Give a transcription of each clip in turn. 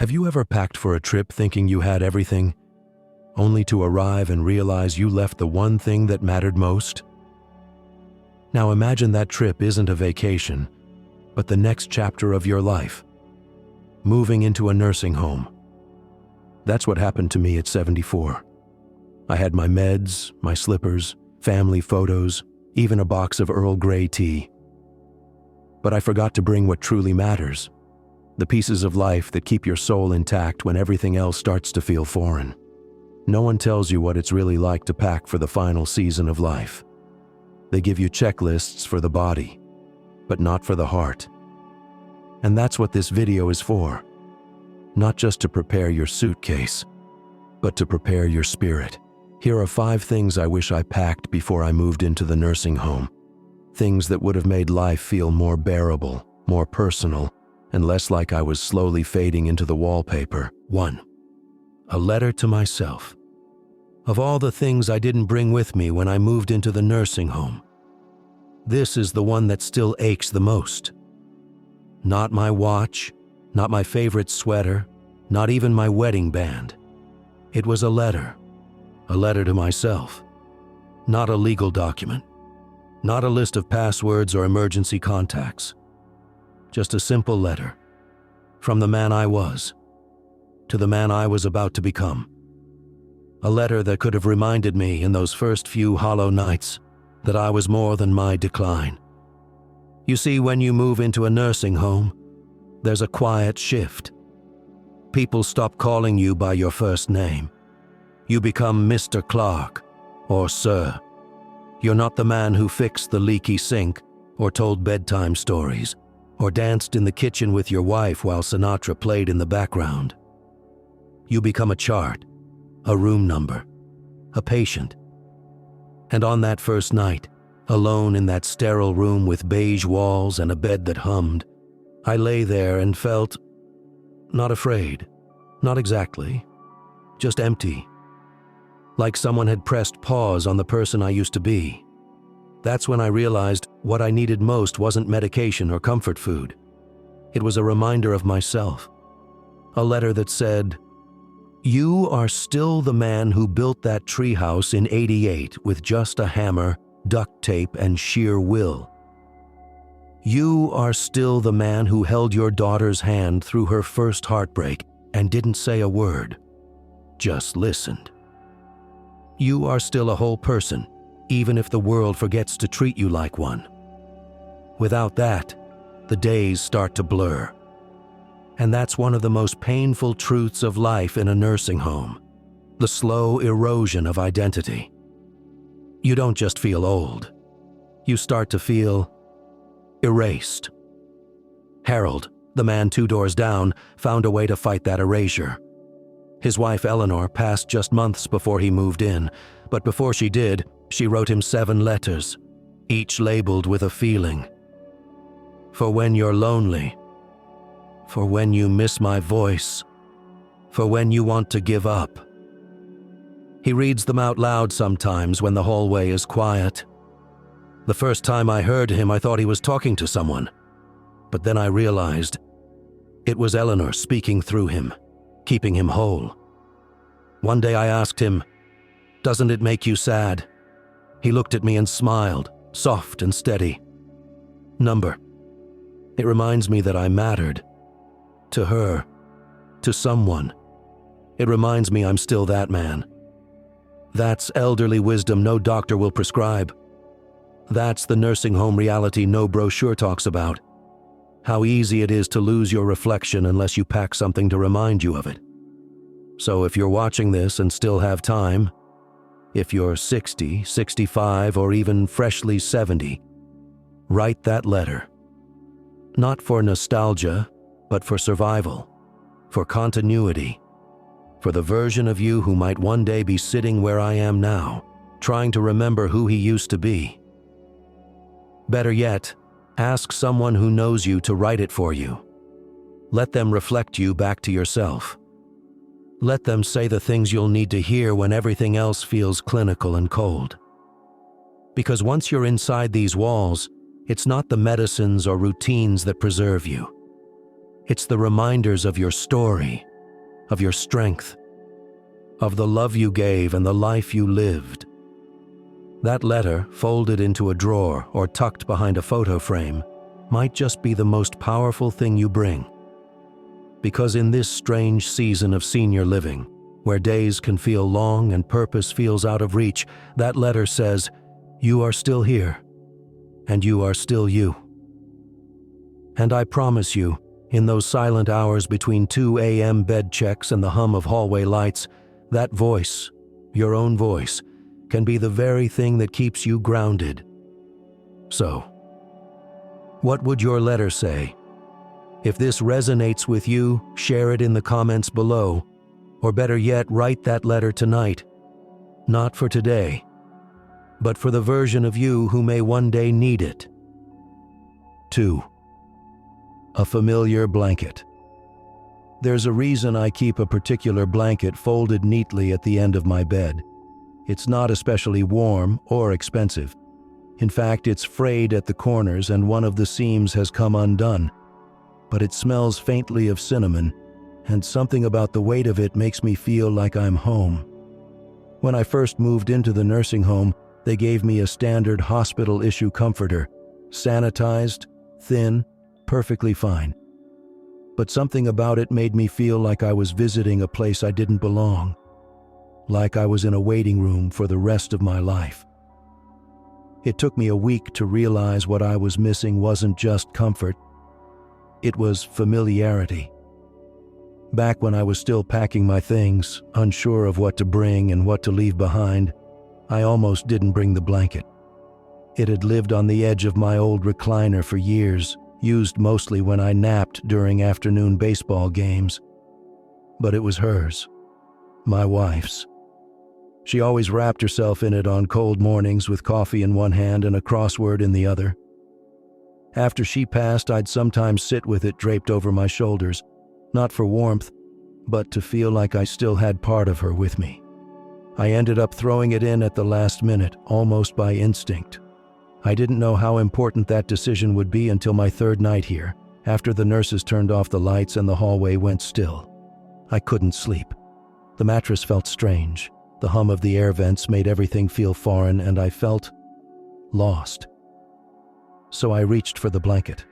Have you ever packed for a trip thinking you had everything, only to arrive and realize you left the one thing that mattered most? Now imagine that trip isn't a vacation, but the next chapter of your life, moving into a nursing home. That's what happened to me at 74. I had my meds, my slippers, family photos, even a box of Earl Grey tea. But I forgot to bring what truly matters, the pieces of life that keep your soul intact when everything else starts to feel foreign. No one tells you what it's really like to pack for the final season of life. They give you checklists for the body, but not for the heart. And that's what this video is for. Not just to prepare your suitcase, but to prepare your spirit. Here are 5 things I wish I packed before I moved into the nursing home. Things that would have made life feel more bearable, more personal, and less like I was slowly fading into the wallpaper. 1. A letter to myself. Of all the things I didn't bring with me when I moved into the nursing home, this is the one that still aches the most. Not my watch, not my favorite sweater, not even my wedding band. It was a letter to myself. Not a legal document, not a list of passwords or emergency contacts. Just a simple letter from the man I was to the man I was about to become. A letter that could have reminded me in those first few hollow nights that I was more than my decline. You see, when you move into a nursing home, there's a quiet shift. People stop calling you by your first name. You become Mr. Clark or Sir. You're not the man who fixed the leaky sink or told bedtime stories or danced in the kitchen with your wife while Sinatra played in the background. You become a chart, a room number, a patient. And on that first night, alone in that sterile room with beige walls and a bed that hummed, I lay there and felt not afraid, not exactly, just empty. Like someone had pressed pause on the person I used to be. That's when I realized what I needed most wasn't medication or comfort food. It was a reminder of myself. A letter that said, "You are still the man who built that treehouse in '88 with just a hammer, duct tape, and sheer will. You are still the man who held your daughter's hand through her first heartbreak and didn't say a word, just listened. You are still a whole person, even if the world forgets to treat you like one. Without that, the days start to blur. And that's one of the most painful truths of life in a nursing home, the slow erosion of identity. You don't just feel old. You start to feel erased. Harold, the man 2 doors down, found a way to fight that erasure. His wife Eleanor passed just months before he moved in, but before she did, she wrote him 7 letters, each labeled with a feeling. For when you're lonely, for when you miss my voice, for when you want to give up. He reads them out loud sometimes when the hallway is quiet. The first time I heard him, I thought he was talking to someone, but then I realized it was Eleanor speaking through him, keeping him whole. One day I asked him, "Doesn't it make you sad?" He looked at me and smiled, soft and steady. Number. It reminds me that I mattered. To her. To someone. It reminds me I'm still that man. That's elderly wisdom no doctor will prescribe. That's the nursing home reality no brochure talks about. How easy it is to lose your reflection unless you pack something to remind you of it. So if you're watching this and still have time, if you're 60, 65, or even freshly 70, write that letter. Not for nostalgia, but for survival, for continuity, for the version of you who might one day be sitting where I am now, trying to remember who he used to be. Better yet, ask someone who knows you to write it for you. Let them reflect you back to yourself. Let them say the things you'll need to hear when everything else feels clinical and cold. Because once you're inside these walls, it's not the medicines or routines that preserve you. It's the reminders of your story, of your strength, of the love you gave and the life you lived. That letter, folded into a drawer or tucked behind a photo frame, might just be the most powerful thing you bring. Because in this strange season of senior living, where days can feel long and purpose feels out of reach, that letter says, you are still here, and you are still you. And I promise you, in those silent hours between 2 a.m. bed checks and the hum of hallway lights, that voice, your own voice, can be the very thing that keeps you grounded. So, what would your letter say? If this resonates with you, share it in the comments below. Or better yet, write that letter tonight. Not for today, but for the version of you who may one day need it. 2. A familiar blanket. There's a reason I keep a particular blanket folded neatly at the end of my bed. It's not especially warm or expensive. In fact, it's frayed at the corners and one of the seams has come undone. But it smells faintly of cinnamon, and something about the weight of it makes me feel like I'm home. When I first moved into the nursing home, they gave me a standard hospital-issue comforter, sanitized, thin, perfectly fine. But something about it made me feel like I was visiting a place I didn't belong, like I was in a waiting room for the rest of my life. It took me a week to realize what I was missing wasn't just comfort, it was familiarity. Back when I was still packing my things, unsure of what to bring and what to leave behind, I almost didn't bring the blanket. It had lived on the edge of my old recliner for years, used mostly when I napped during afternoon baseball games. But it was hers, my wife's. She always wrapped herself in it on cold mornings with coffee in one hand and a crossword in the other. After she passed, I'd sometimes sit with it draped over my shoulders, not for warmth, but to feel like I still had part of her with me. I ended up throwing it in at the last minute, almost by instinct. I didn't know how important that decision would be until my third night here, after the nurses turned off the lights and the hallway went still. I couldn't sleep. The mattress felt strange. The hum of the air vents made everything feel foreign, and I felt lost. So I reached for the blanket.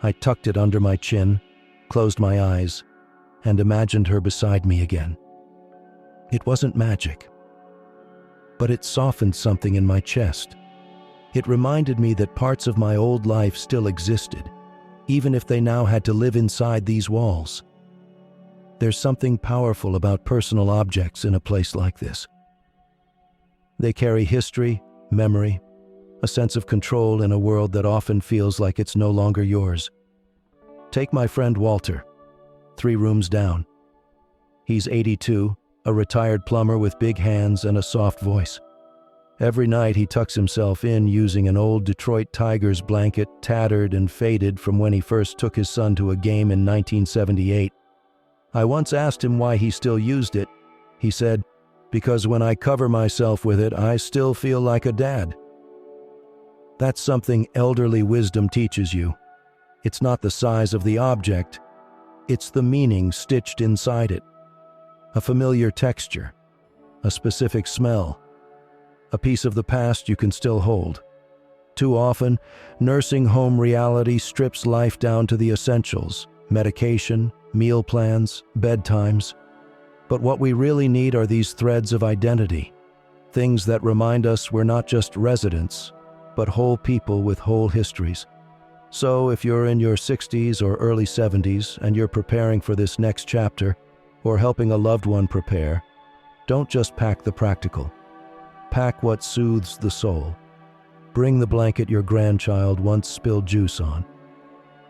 I tucked it under my chin, closed my eyes, and imagined her beside me again. It wasn't magic, but it softened something in my chest. It reminded me that parts of my old life still existed, even if they now had to live inside these walls. There's something powerful about personal objects in a place like this. They carry history, memory, a sense of control in a world that often feels like it's no longer yours. Take my friend Walter, 3 rooms down. He's 82, a retired plumber with big hands and a soft voice. Every night he tucks himself in using an old Detroit Tigers blanket, tattered and faded from when he first took his son to a game in 1978. I once asked him why he still used it. He said, "Because when I cover myself with it, I still feel like a dad." That's something elderly wisdom teaches you. It's not the size of the object, it's the meaning stitched inside it. A familiar texture, a specific smell, a piece of the past you can still hold. Too often, nursing home reality strips life down to the essentials: medication, meal plans, bedtimes. But what we really need are these threads of identity, things that remind us we're not just residents, but whole people with whole histories. So if you're in your 60s or early 70s and you're preparing for this next chapter, or helping a loved one prepare, don't just pack the practical. Pack what soothes the soul. Bring the blanket your grandchild once spilled juice on.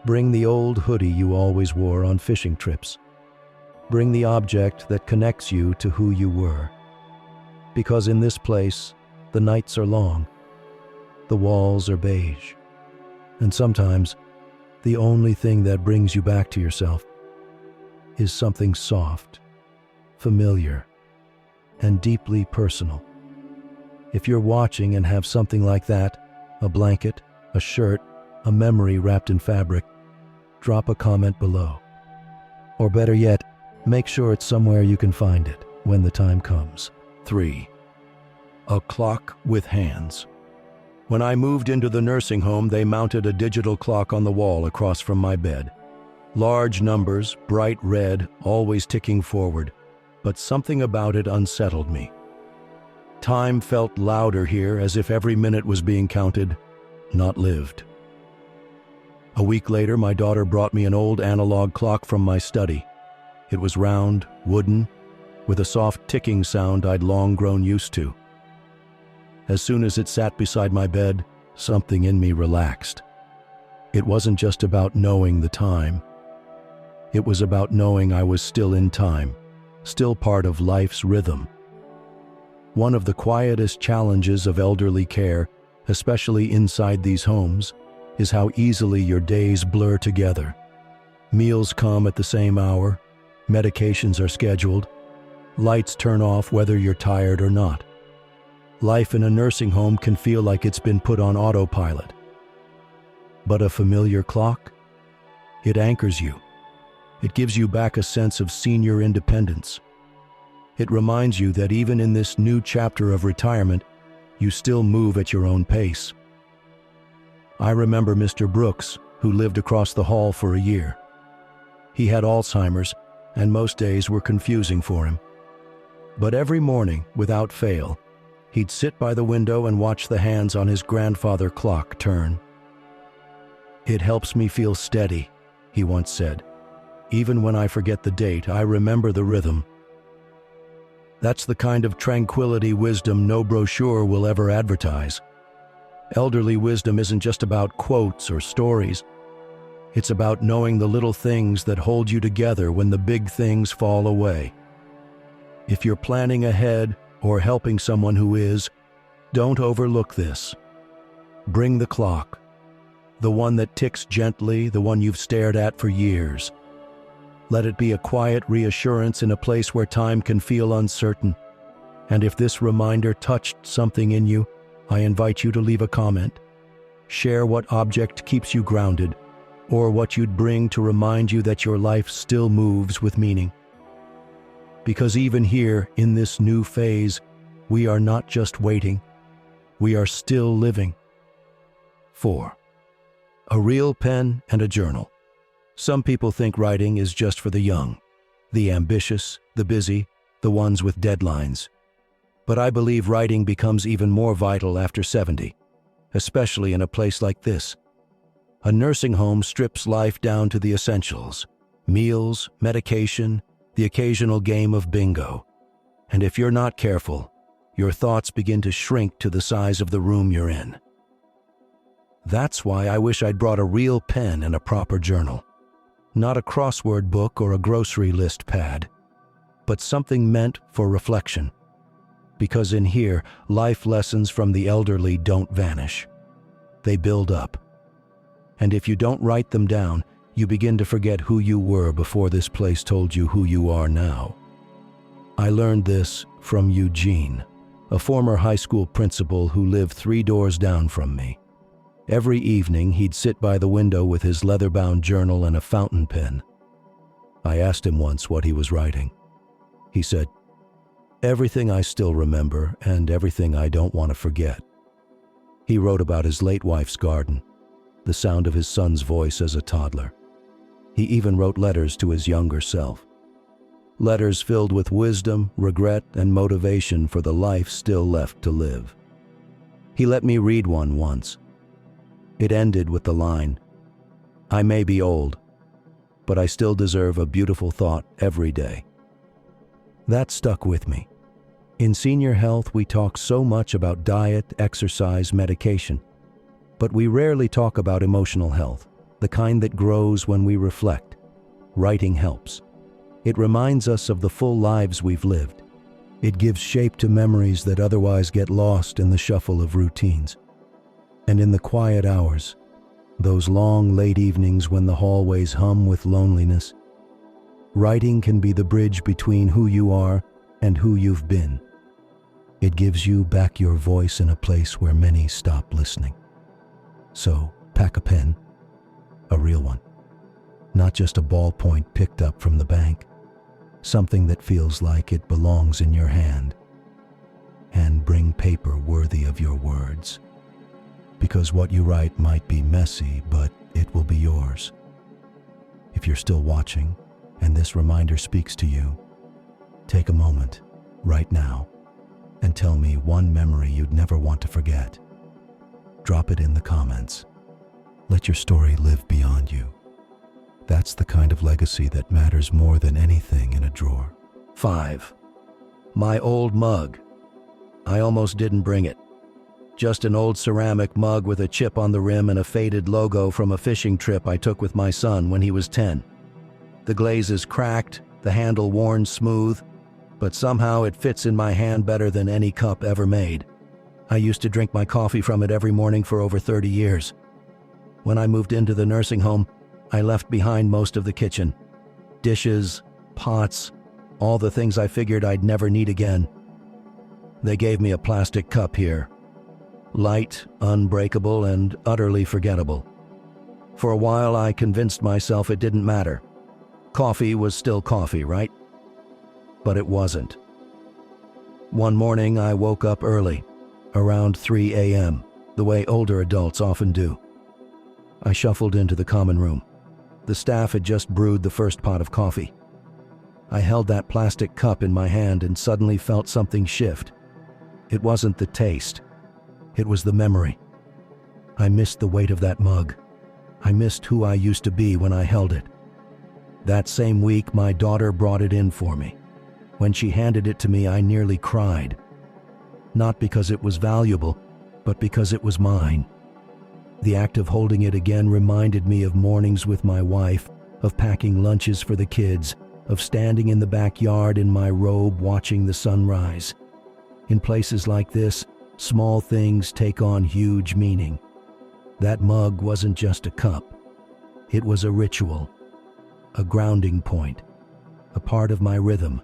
Bring the old hoodie you always wore on fishing trips. Bring the object that connects you to who you were. Because in this place, the nights are long. The walls are beige. And sometimes, the only thing that brings you back to yourself is something soft, familiar, and deeply personal. If you're watching and have something like that, a blanket, a shirt, a memory wrapped in fabric, drop a comment below. Or better yet, Make sure it's somewhere you can find it when the time comes. 3. A clock with hands. When I moved into the nursing home, they mounted a digital clock on the wall across from my bed. Large numbers, bright red, always ticking forward, but something about it unsettled me. Time felt louder here, as if every minute was being counted, not lived. A week later, my daughter brought me an old analog clock from my study. It was round, wooden, with a soft ticking sound I'd long grown used to. As soon as it sat beside my bed, something in me relaxed. It wasn't just about knowing the time. It was about knowing I was still in time, still part of life's rhythm. One of the quietest challenges of elderly care, especially inside these homes, is how easily your days blur together. Meals come at the same hour, medications are scheduled, lights turn off whether you're tired or not. Life in a nursing home can feel like it's been put on autopilot. But a familiar clock? It anchors you. It gives you back a sense of senior independence. It reminds you that even in this new chapter of retirement, you still move at your own pace. I remember Mr. Brooks, who lived across the hall for a year. He had Alzheimer's, and most days were confusing for him. But every morning, without fail, he'd sit by the window and watch the hands on his grandfather clock turn. "It helps me feel steady," he once said. "Even when I forget the date, I remember the rhythm." That's the kind of tranquility wisdom no brochure will ever advertise. Elderly wisdom isn't just about quotes or stories. It's about knowing the little things that hold you together when the big things fall away. If you're planning ahead or helping someone who is, don't overlook this. Bring the clock, the one that ticks gently, the one you've stared at for years. Let it be a quiet reassurance in a place where time can feel uncertain. And if this reminder touched something in you, I invite you to leave a comment. Share what object keeps you grounded, or what you'd bring to remind you that your life still moves with meaning. Because even here, in this new phase, we are not just waiting, we are still living. 4. A real pen and a journal. Some people think writing is just for the young, the ambitious, the busy, the ones with deadlines. But I believe writing becomes even more vital after 70, especially in a place like this. A nursing home strips life down to the essentials: meals, medication, the occasional game of bingo. And if you're not careful, your thoughts begin to shrink to the size of the room you're in. That's why I wish I'd brought a real pen and a proper journal. Not a crossword book or a grocery list pad, but something meant for reflection. Because in here, life lessons from the elderly don't vanish. They build up. And if you don't write them down, you begin to forget who you were before this place told you who you are now. I learned this from Eugene, a former high school principal who lived 3 doors down from me. Every evening, he'd sit by the window with his leather-bound journal and a fountain pen. I asked him once what he was writing. He said, "Everything I still remember and everything I don't want to forget." He wrote about his late wife's garden, the sound of his son's voice as a toddler. He even wrote letters to his younger self. Letters filled with wisdom, regret, and motivation for the life still left to live. He let me read one once. It ended with the line, "I may be old, but I still deserve a beautiful thought every day." That stuck with me. In senior health, we talk so much about diet, exercise, medication, but we rarely talk about emotional health, the kind that grows when we reflect. Writing helps. It reminds us of the full lives we've lived. It gives shape to memories that otherwise get lost in the shuffle of routines. And in the quiet hours, those long, late evenings when the hallways hum with loneliness, writing can be the bridge between who you are and who you've been. It gives you back your voice in a place where many stop listening. So, pack a pen, a real one, not just a ballpoint picked up from the bank. something that feels like it belongs in your hand. And bring paper worthy of your words, because what you write might be messy, but it will be yours. If you're still watching, and this reminder speaks to you, take a moment, right now, and tell me one memory you'd never want to forget. Drop it in the comments. Let your story live beyond you. That's the kind of legacy that matters more than anything in a drawer. 5. My old mug. I almost didn't bring it. Just an old ceramic mug with a chip on the rim and a faded logo from a fishing trip I took with my son when he was 10. The glaze is cracked, the handle worn smooth, but somehow it fits in my hand better than any cup ever made. I used to drink my coffee from it every morning for over 30 years. When I moved into the nursing home, I left behind most of the kitchen. Dishes, pots, all the things I figured I'd never need again. They gave me a plastic cup here. Light, unbreakable, and utterly forgettable. For a while I convinced myself it didn't matter. Coffee was still coffee, right? But it wasn't. One morning I woke up early, around 3 a.m., the way older adults often do. I shuffled into the common room. The staff had just brewed the first pot of coffee. I held that plastic cup in my hand and suddenly felt something shift. It wasn't the taste. It was the memory. I missed the weight of that mug. I missed who I used to be when I held it. That same week, my daughter brought it in for me. When she handed it to me, I nearly cried. Not because it was valuable, but because it was mine. The act of holding it again reminded me of mornings with my wife, of packing lunches for the kids, of standing in the backyard in my robe watching the sunrise. In places like this, small things take on huge meaning. That mug wasn't just a cup. It was a ritual, a grounding point, a part of my rhythm.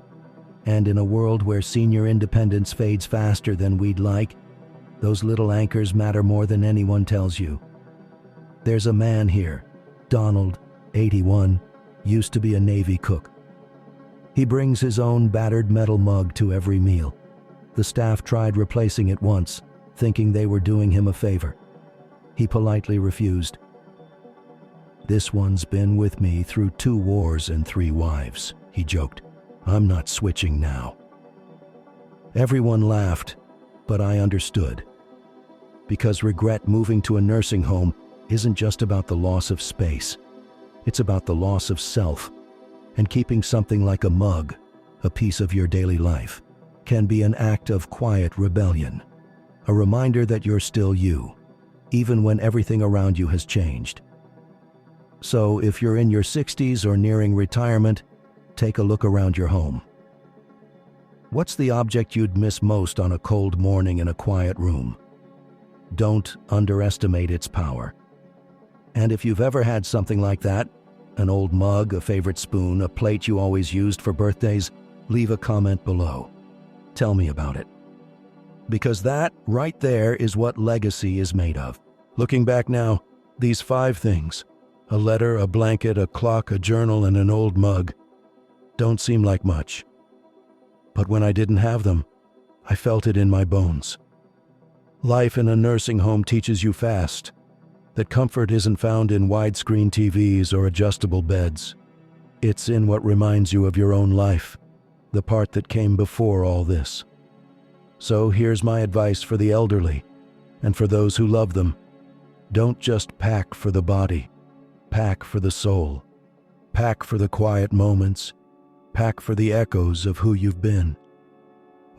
And in a world where senior independence fades faster than we'd like, those little anchors matter more than anyone tells you. There's a man here, Donald, 81, used to be a Navy cook. He brings his own battered metal mug to every meal. The staff tried replacing it once, thinking they were doing him a favor. He politely refused. "This one's been with me through 2 wars and 3 wives," he joked. "I'm not switching now." Everyone laughed, but I understood. Because regret moving to a nursing home isn't just about the loss of space. It's about the loss of self. And keeping something like a mug, a piece of your daily life, can be an act of quiet rebellion. A reminder that you're still you, even when everything around you has changed. So if you're in your 60s or nearing retirement, take a look around your home. What's the object you'd miss most on a cold morning in a quiet room? Don't underestimate its power. And if you've ever had something like that, an old mug, a favorite spoon, a plate you always used for birthdays, leave a comment below. Tell me about it. Because that, right there, is what legacy is made of. Looking back now, these 5 things, a letter, a blanket, a clock, a journal, and an old mug, don't seem like much. But when I didn't have them, I felt it in my bones. Life in a nursing home teaches you fast that comfort isn't found in widescreen TVs or adjustable beds. It's in what reminds you of your own life, the part that came before all this. So here's my advice for the elderly and for those who love them. Don't just pack for the body, pack for the soul. Pack for the quiet moments, pack for the echoes of who you've been.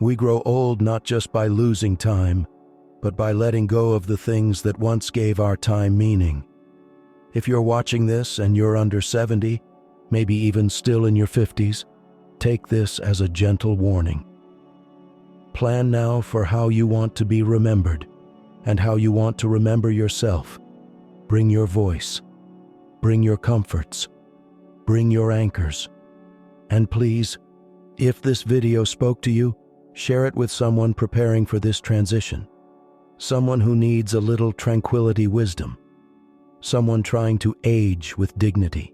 We grow old not just by losing time, but by letting go of the things that once gave our time meaning. If you're watching this and you're under 70, maybe even still in your 50s, take this as a gentle warning. Plan now for how you want to be remembered and how you want to remember yourself. Bring your voice. Bring your comforts. Bring your anchors. And please, if this video spoke to you, share it with someone preparing for this transition. Someone who needs a little tranquility wisdom. Someone trying to age with dignity.